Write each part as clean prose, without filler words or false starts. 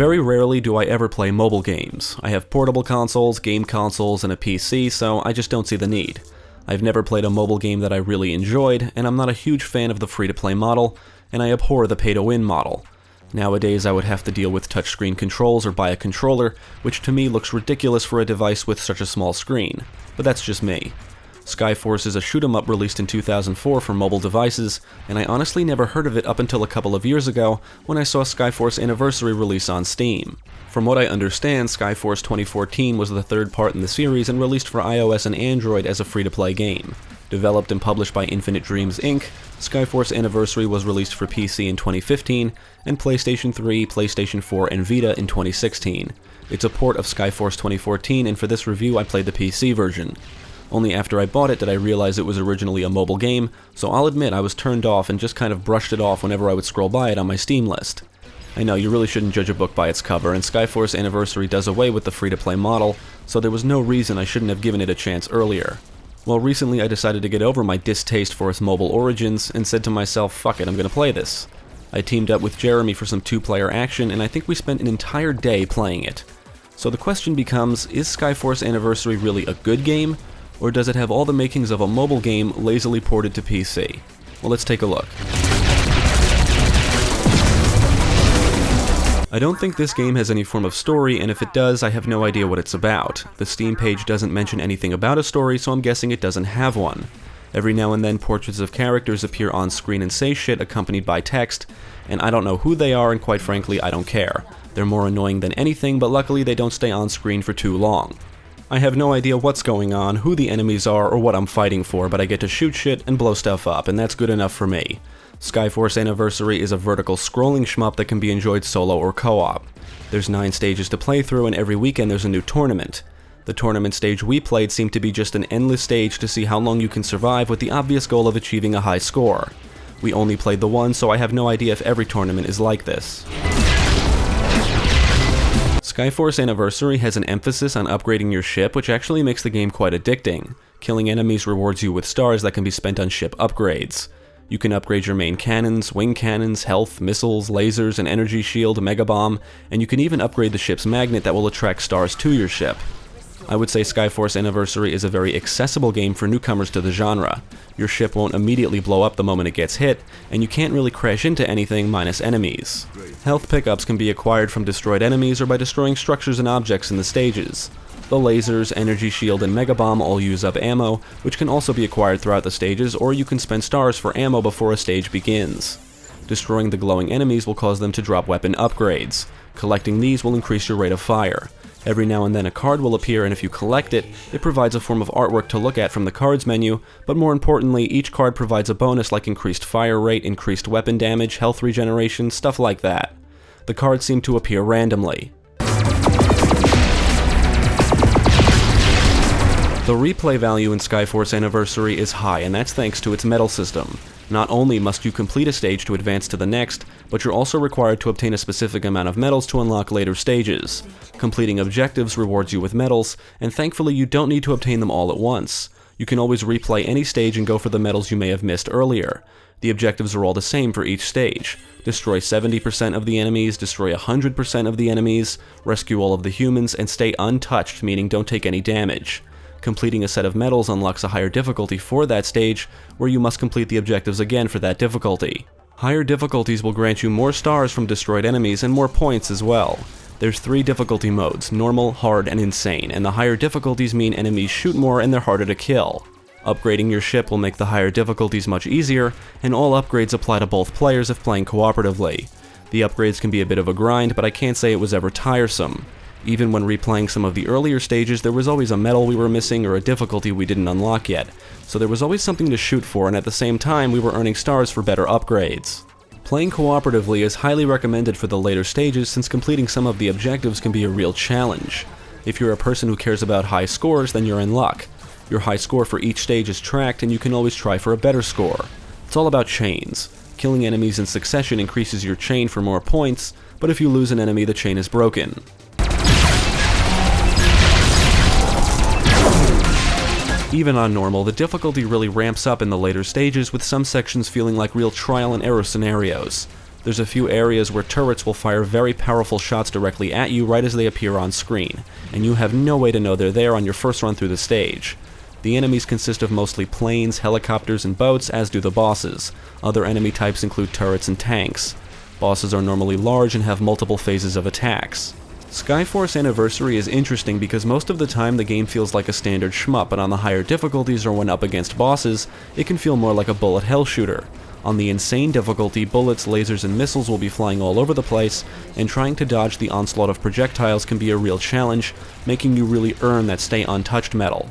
Very rarely do I ever play mobile games. I have portable consoles, game consoles, and a PC, so I just don't see the need. I've never played a mobile game that I really enjoyed, and I'm not a huge fan of the free-to-play model, and I abhor the pay-to-win model. Nowadays I would have to deal with touchscreen controls or buy a controller, which to me looks ridiculous for a device with such a small screen. But that's just me. Skyforce is a shoot-'em-up released in 2004 for mobile devices, and I honestly never heard of it up until a couple of years ago when I saw Skyforce Anniversary release on Steam. From what I understand, Skyforce 2014 was the third part in the series and released for iOS and Android as a free-to-play game. Developed and published by Infinite Dreams Inc., Skyforce Anniversary was released for PC in 2015, and PlayStation 3, PlayStation 4, and Vita in 2016. It's a port of Skyforce 2014, and for this review I played the PC version. Only after I bought it did I realize it was originally a mobile game, so I'll admit I was turned off and just kind of brushed it off whenever I would scroll by it on my Steam list. I know, you really shouldn't judge a book by its cover, and Skyforce Anniversary does away with the free-to-play model, so there was no reason I shouldn't have given it a chance earlier. Well, recently I decided to get over my distaste for its mobile origins, and said to myself, fuck it, I'm gonna play this. I teamed up with Jeremy for some two-player action, and I think we spent an entire day playing it. So the question becomes, is Skyforce Anniversary really a good game? Or does it have all the makings of a mobile game lazily ported to PC? Well, let's take a look. I don't think this game has any form of story, and if it does, I have no idea what it's about. The Steam page doesn't mention anything about a story, so I'm guessing it doesn't have one. Every now and then, portraits of characters appear on screen and say shit accompanied by text, and I don't know who they are, and quite frankly, I don't care. They're more annoying than anything, but luckily they don't stay on screen for too long. I have no idea what's going on, who the enemies are, or what I'm fighting for, but I get to shoot shit and blow stuff up, and that's good enough for me. Skyforce Anniversary is a vertical scrolling shmup that can be enjoyed solo or co-op. There's 9 stages to play through, and every weekend there's a new tournament. The tournament stage we played seemed to be just an endless stage to see how long you can survive with the obvious goal of achieving a high score. We only played the one, so I have no idea if every tournament is like this. Skyforce Anniversary has an emphasis on upgrading your ship, which actually makes the game quite addicting. Killing enemies rewards you with stars that can be spent on ship upgrades. You can upgrade your main cannons, wing cannons, health, missiles, lasers, an energy shield, mega bomb, and you can even upgrade the ship's magnet that will attract stars to your ship. I would say Skyforce Anniversary is a very accessible game for newcomers to the genre. Your ship won't immediately blow up the moment it gets hit, and you can't really crash into anything minus enemies. Health pickups can be acquired from destroyed enemies or by destroying structures and objects in the stages. The lasers, energy shield, and mega bomb all use up ammo, which can also be acquired throughout the stages, or you can spend stars for ammo before a stage begins. Destroying the glowing enemies will cause them to drop weapon upgrades. Collecting these will increase your rate of fire. Every now and then a card will appear, and if you collect it, it provides a form of artwork to look at from the cards menu, but more importantly, each card provides a bonus like increased fire rate, increased weapon damage, health regeneration, stuff like that. The cards seem to appear randomly. The replay value in Skyforce Anniversary is high, and that's thanks to its medal system. Not only must you complete a stage to advance to the next, but you're also required to obtain a specific amount of medals to unlock later stages. Completing objectives rewards you with medals, and thankfully you don't need to obtain them all at once. You can always replay any stage and go for the medals you may have missed earlier. The objectives are all the same for each stage. Destroy 70% of the enemies, destroy 100% of the enemies, rescue all of the humans, and stay untouched, meaning don't take any damage. Completing a set of medals unlocks a higher difficulty for that stage, where you must complete the objectives again for that difficulty. Higher difficulties will grant you more stars from destroyed enemies and more points as well. There's 3 difficulty modes, normal, hard, and insane, and the higher difficulties mean enemies shoot more and they're harder to kill. Upgrading your ship will make the higher difficulties much easier, and all upgrades apply to both players if playing cooperatively. The upgrades can be a bit of a grind, but I can't say it was ever tiresome. Even when replaying some of the earlier stages, there was always a medal we were missing or a difficulty we didn't unlock yet, so there was always something to shoot for, and at the same time we were earning stars for better upgrades. Playing cooperatively is highly recommended for the later stages since completing some of the objectives can be a real challenge. If you're a person who cares about high scores, then you're in luck. Your high score for each stage is tracked and you can always try for a better score. It's all about chains. Killing enemies in succession increases your chain for more points, but if you lose an enemy, the chain is broken. Even on normal, the difficulty really ramps up in the later stages, with some sections feeling like real trial and error scenarios. There's a few areas where turrets will fire very powerful shots directly at you right as they appear on screen, and you have no way to know they're there on your first run through the stage. The enemies consist of mostly planes, helicopters, and boats, as do the bosses. Other enemy types include turrets and tanks. Bosses are normally large and have multiple phases of attacks. Skyforce Anniversary is interesting because most of the time the game feels like a standard shmup, but on the higher difficulties or when up against bosses, it can feel more like a bullet hell shooter. On the insane difficulty, bullets, lasers, and missiles will be flying all over the place, and trying to dodge the onslaught of projectiles can be a real challenge, making you really earn that stay untouched medal.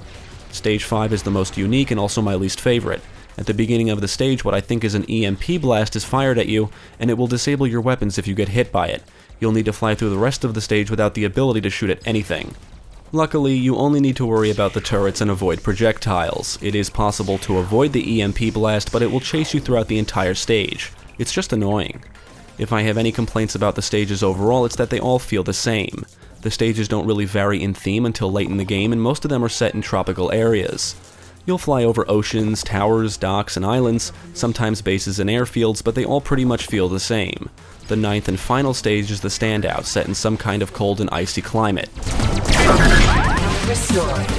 Stage 5 is the most unique and also my least favorite. At the beginning of the stage, what I think is an EMP blast is fired at you, and it will disable your weapons if you get hit by it. You'll need to fly through the rest of the stage without the ability to shoot at anything. Luckily, you only need to worry about the turrets and avoid projectiles. It is possible to avoid the EMP blast, but it will chase you throughout the entire stage. It's just annoying. If I have any complaints about the stages overall, it's that they all feel the same. The stages don't really vary in theme until late in the game, and most of them are set in tropical areas. You'll fly over oceans, towers, docks, and islands, sometimes bases and airfields, but they all pretty much feel the same. The 9th and final stage is the standout, set in some kind of cold and icy climate.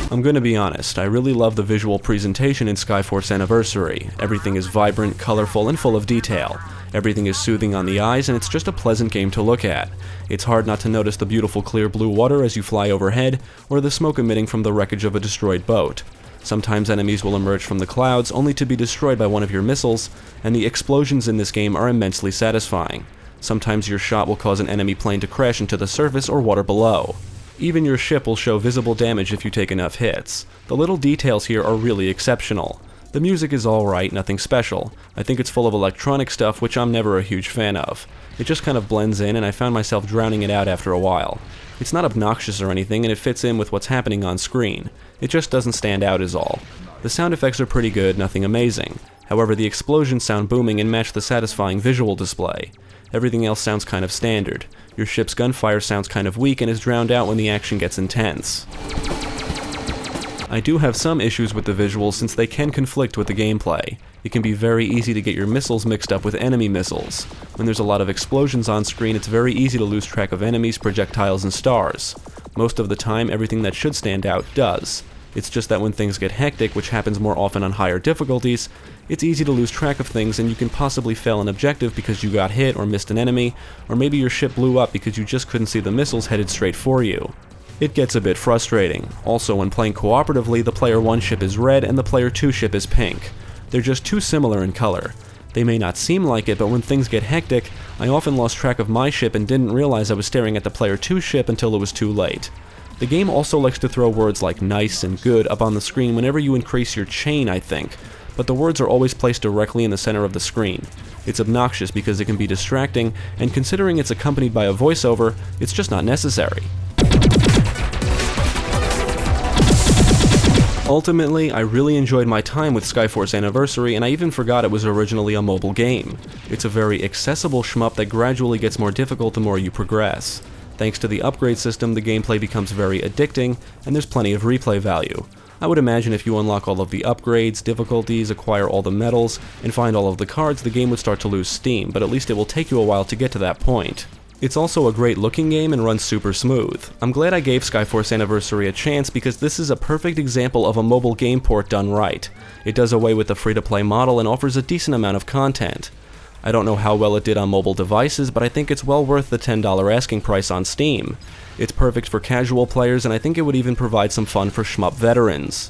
I'm gonna be honest, I really love the visual presentation in Skyforce Anniversary. Everything is vibrant, colorful, and full of detail. Everything is soothing on the eyes, and it's just a pleasant game to look at. It's hard not to notice the beautiful clear blue water as you fly overhead, or the smoke emitting from the wreckage of a destroyed boat. Sometimes enemies will emerge from the clouds only to be destroyed by one of your missiles, and the explosions in this game are immensely satisfying. Sometimes your shot will cause an enemy plane to crash into the surface or water below. Even your ship will show visible damage if you take enough hits. The little details here are really exceptional. The music is alright, nothing special. I think it's full of electronic stuff, which I'm never a huge fan of. It just kind of blends in, and I found myself drowning it out after a while. It's not obnoxious or anything, and it fits in with what's happening on screen. It just doesn't stand out is all. The sound effects are pretty good, nothing amazing. However, the explosions sound booming and match the satisfying visual display. Everything else sounds kind of standard. Your ship's gunfire sounds kind of weak and is drowned out when the action gets intense. I do have some issues with the visuals since they can conflict with the gameplay. It can be very easy to get your missiles mixed up with enemy missiles. When there's a lot of explosions on screen, it's very easy to lose track of enemies, projectiles, and stars. Most of the time, everything that should stand out does. It's just that when things get hectic, which happens more often on higher difficulties, it's easy to lose track of things and you can possibly fail an objective because you got hit or missed an enemy, or maybe your ship blew up because you just couldn't see the missiles headed straight for you. It gets a bit frustrating. Also, when playing cooperatively, the player 1 ship is red and the player 2 ship is pink. They're just too similar in color. They may not seem like it, but when things get hectic, I often lost track of my ship and didn't realize I was staring at the player 2 ship until it was too late. The game also likes to throw words like nice and good up on the screen whenever you increase your chain, I think, but the words are always placed directly in the center of the screen. It's obnoxious because it can be distracting, and considering it's accompanied by a voiceover, it's just not necessary. Ultimately, I really enjoyed my time with Skyforce Anniversary, and I even forgot it was originally a mobile game. It's a very accessible shmup that gradually gets more difficult the more you progress. Thanks to the upgrade system, the gameplay becomes very addicting, and there's plenty of replay value. I would imagine if you unlock all of the upgrades, difficulties, acquire all the medals, and find all of the cards, the game would start to lose steam, but at least it will take you a while to get to that point. It's also a great looking game and runs super smooth. I'm glad I gave Skyforce Anniversary a chance because this is a perfect example of a mobile game port done right. It does away with the free-to-play model and offers a decent amount of content. I don't know how well it did on mobile devices, but I think it's well worth the $10 asking price on Steam. It's perfect for casual players, and I think it would even provide some fun for shmup veterans.